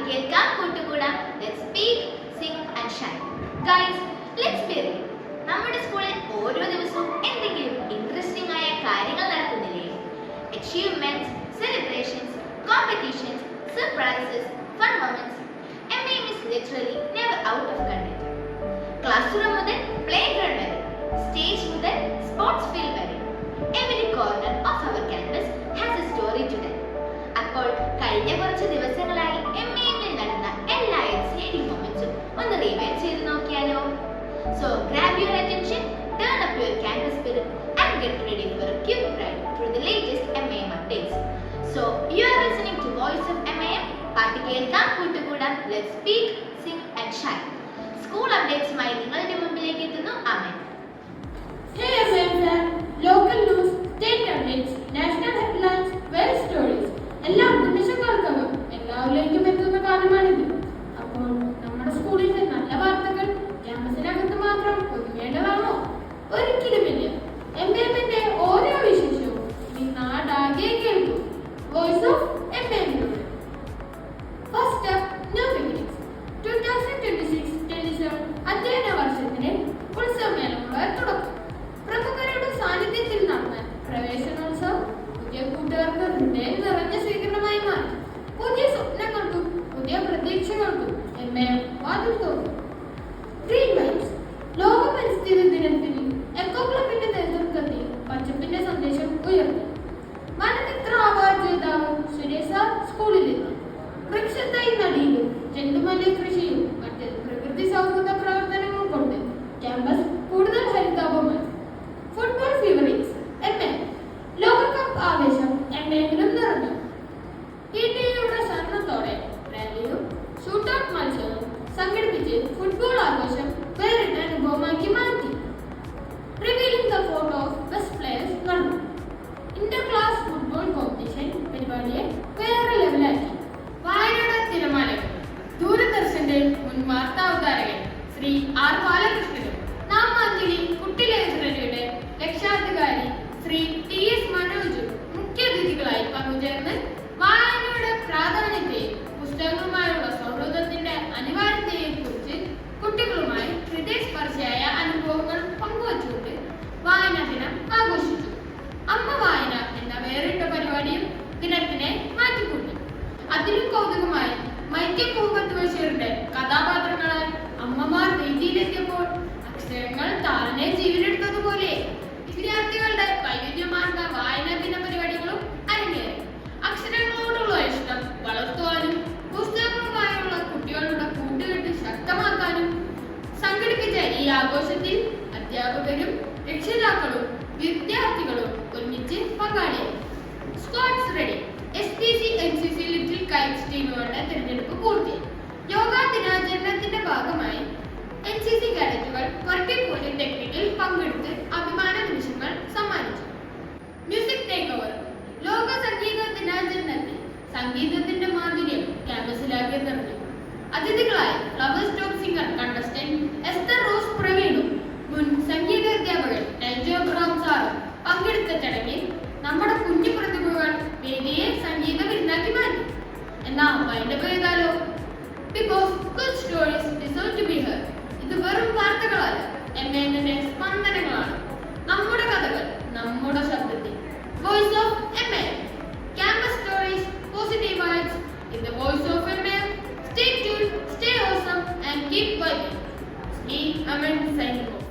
കേൾക്കാം, കൂട്ടുകൂടാം. Let's speak, sing and shine. Guys, let's be real. നമ്മുടെ സ്കൂളിൽ ഓരോ ദിവസവും എന്തെങ്കിലും ഇൻട്രസ്റ്റിംഗ് ആയ കാര്യങ്ങൾ നടക്കുന്നില്ലേ? Achievements, celebrations, competitions, surprises, fun moments. MAM is literally never out of content. Classroom മുതൽ playground വരെ, stage മുതൽ sports field വരെ, every corner of our campus has a story to tell. അപ്പോൾ കഴിഞ്ഞ കുറച്ച് ദിവസങ്ങളായി MAMൽ നടന്ന എല്ലാ exciting momentസും ഒന്ന് റിവൈൻഡ് ചെയ്ത് നോക്കിയാലോ? So grab your attention, turn up your campus spirit and get ready for a quick ride through the latest MAM updates. So you are listening to Voice of MAM. പാട്ട് കേൾക്കാം, കൂട്ടുകൂടാം. Let's speak, sing and shine. School അപ്ഡേറ്റ്സുമായി നിങ്ങളുടെ മുമ്പിലേക്ക് എത്തുന്നു Aman. Hey MAM, local news, state updates, national headlines, well stories. എല്ലാം നിമിഷങ്ങൾക്കകം എല്ലാവരിലേക്കും എത്തുന്ന കാലമാണിത്. അപ്പോൾ നമ്മുടെ സ്കൂളിലെ നല്ല വാർത്തകൾ ക്യാമ്പസിനകത്ത് മാത്രം ഒതുങ്ങേണ്ടതാണോ? ഒരിക്കലുമില്ല. MAMന്റെ ഓരോ വിശേഷവും ഈ നാടാകെ കേൾക്കും. വോയിസ് ഓഫ് MAMലൂടെ. First up, new beginnings. 2026-27 അധ്യയന വർഷത്തിന്റെ ഉത്സവമേളങ്ങളുടെ തുടക്കം. പ്രമുഖരുടെ സാന്നിധ്യത്തിൽ നടന്ന പ്രവേശനോത്സവം പുതിയ കൂട്ടുകാർക്ക് ഹൃദയം നിറഞ്ഞ സ്വീകരണമായി മാറി. പുതിയ സ്വപ്നങ്ങൾക്കും പുതിയ പ്രതീക്ഷകൾക്കും MAM വാതിൽ തുറന്നു. Green vibes. ലോക പരിസ്ഥിതി ദിനത്തിൽ എക്കോ ക്ലബിന്റെ നേതൃത്വത്തിൽ പച്ചപ്പിന്റെ സന്ദേശം ഉയർത്തി. വനമിത്ര അവാർഡ് ജേതാവ് സുരേഷ സ്കൂളിലെത്തി. വൃക്ഷത്തൈ നടിയിലും ചെണ്ടുമല്ലി കൃഷിയും മറ്റ് പ്രകൃതി സൗഹൃദ പ്രവർത്തനങ്ങൾ കൊണ്ട് ക്യാമ്പസ് കൂടുതൽ ഹരിതാപമായി. ഫുട്ബോൾ ഫീവറിങ്സ്. MAM ലോകകപ്പ് ആവേശം MAMലും നിറഞ്ഞു. യുടെ ശരണത്തോടെ റാലിയും ഷൂട്ടൌട്ട് മത്സരവും സംഘടിപ്പിച്ച് ഫുട്ബോൾ ആഘോഷം വേറിട്ട അനുഭവമാക്കി മാറ്റി. Revealing the photo of best players നടന്നു. ഇന്റർ ക്ലാസ് ഫുട്ബോൾ കോമ്പറ്റീഷൻ പരിപാടിയെ വേറെ ലെവലാക്കി. വായനയുടെ തിരമാലകൾ. ദൂരദർശന്റെ മുൻ വാർത്താ അവതാരകൻ ശ്രീ R. ബാലകൃഷ്ണനും നാമാഞ്ജലി കുട്ടി ലൈബ്രറിയുടെ രക്ഷാധികാരി ശ്രീ TS മനോജും മുഖ്യാതിഥികളായി പങ്കുചേർന്ന് വായനയുടെ പ്രാധാന്യത്തെയും പുസ്തകങ്ങളുമായുള്ള സൗഹൃദത്തിന്റെ അനിവാര്യതയെയും കുറിച്ച് കുട്ടികളുമായി ഹൃദയസ്പർശിയായ അനുഭവങ്ങൾ പങ്കുവച്ചുകൊണ്ട് വായനാ ദിനം ആഘോഷിച്ചു. അമ്മ വായന എന്ന വേറിട്ട പരിപാടിയും ദിനത്തിനെ മാറ്റിക്കൂട്ടി. അതിലും കൗതുകമായി വൈക്കം മുഹമ്മദ് ബഷീറിന്റെ കഥാപാത്രങ്ങളായി അമ്മമാർ വേദിയിലെത്തിയപ്പോൾ അക്ഷരങ്ങൾ താരനെ ജീവനെടുത്തതുപോലെ വിദ്യാർത്ഥികളുടെ വൈവിധ്യമാർന്ന വായനാ ദിന പരിപാടികളും അരങ്ങേറി. അക്ഷരങ്ങളോടുള്ള ഇഷ്ടം വളർത്തുവാനും പുസ്തകങ്ങളുമായുള്ള കുട്ടികളുടെ കൂട്ടുകെട്ട് ശക്തമാക്കാനും സംഘടിപ്പിച്ച ഈ ആഘോഷത്തിൽ അധ്യാപകരും രക്ഷിതാക്കളും വിദ്യാർത്ഥികളും ഒരുമിച്ച് പങ്കാളിയായി. Squads ready. SPC NCC little Kites ടീമുകളുടെ തിരഞ്ഞെടുപ്പ് പൂർത്തിയായി. യോഗാ ദിനാചരണത്തിന്റെ ഭാഗമായി NCC കാഡറ്റുകൾ വർക്കിംഗ് പോളിടെക്നിക്കിൽ പങ്കെടുത്ത് അഭിമാന നിമിഷങ്ങൾ സമ്മാനിച്ചു. Music take over. ലോക സംഗീത ദിനാചരണത്തിൽ സംഗീതത്തിന്റെ മാധുര്യം ക്യാമ്പസിലാകെ നിറഞ്ഞു. അതിഥികളായി Flowers top singer contestant Esther Rose പ്രവീണും മുൻ സംഗീത അധ്യാപകൻ നൈജോ ബ്രൗൺ സാറും പങ്കെടുത്ത ചടങ്ങിൽ നമ്മുടെ കുഞ്ഞു പ്രതിഭകൾ വേദിയെ സംഗീത വിരുന്നാക്കി മാറ്റി. എന്നാ വൈൻഡപ്പ് ചെയ്താലോ? Because good stories deserve to be heard. ഇത് വെറും വാർത്തകളല്ല, MAMന്റെ സ്പന്ദനങ്ങളാണ്. നമ്മുടെ കഥകൾ നമ്മുടെ ശബ്ദത്തിൽ. Voice of MAM. Campus stories, positive vibes in the voice of MAM. Stay tuned, stay awesome and keep vibing. Me, Aman, signing off.